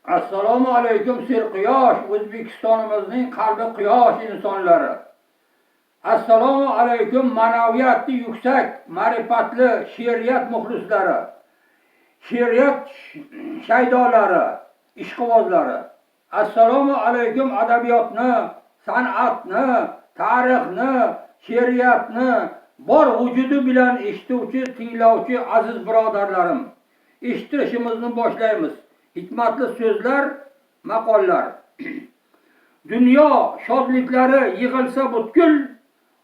Assalomu alaykum serquyosh, O'zbekistonimizning qalbi quyosh insonlari. Assalomu alaykum ma'naviyati yuksak, ma'rifatli she'riyat muxlislari, she'riyat shaydolari, ishqibozlari. Assalomu alaykum adabiyotni, san'atni, tarixni, she'riyatni bor vujudi bilan eshituvchi, tinglovchi aziz birodarlarim. Eshitishimizni boshlaymiz. Hikmatli so'zlar, maqollar. Dunyo shodliklari yig'ilsa butkul,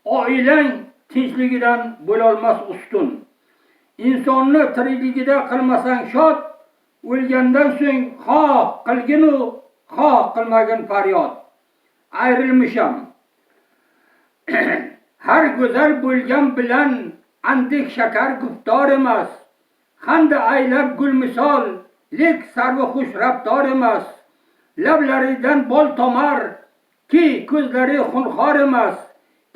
oilang tinchligidan bo'lolmas ustun. Insonni tirikligida qilmasang shod, o'lgandan so'ng xoh qilginu, xoh qilmagin faryod. Ayrilmisham. Har go'zal bo'lgan bilan andik shakar guftor emas. Xanda aylab gul misol, lek sarvi xush raptor emas. Lablaridan bol tomar, ki ko'zlari xunxor emas.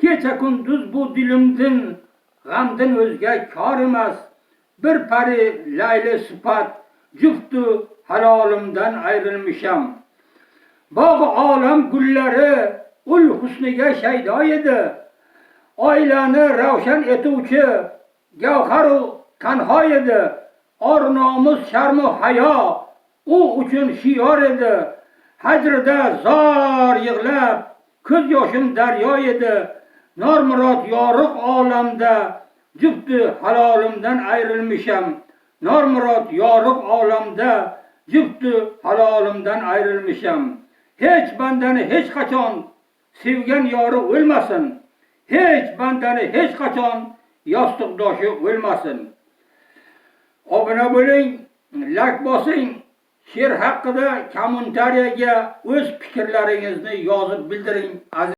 Kecha kunduz bu dilimdin, g'amdin o'zga kor emas. Bir pari layli sifat, juftu halolimdan ayrilmisham. Bog' olam gullari ul husniga shaydo edi. Oilani ravshan etuvchi gavharu tanho edi. Or nomus sharmu hayo u uchun shior edi. Hajrida zor yig'lab ko'z yoshim daryo edi. Normurod yorug' olamda jufti halolimdan ayrilmisham. Normurod yorug' olamda jufti halolimdan ayrilmisham. Hech bandani hech qachon sevgan yori o'lmasin. Hech bandani hech qachon yostiqdoshi o'lmasin. Obuna bo'ling, like bosing. She'r haqida kommentariyaga o'z fikrlaringizni yozib bildiring.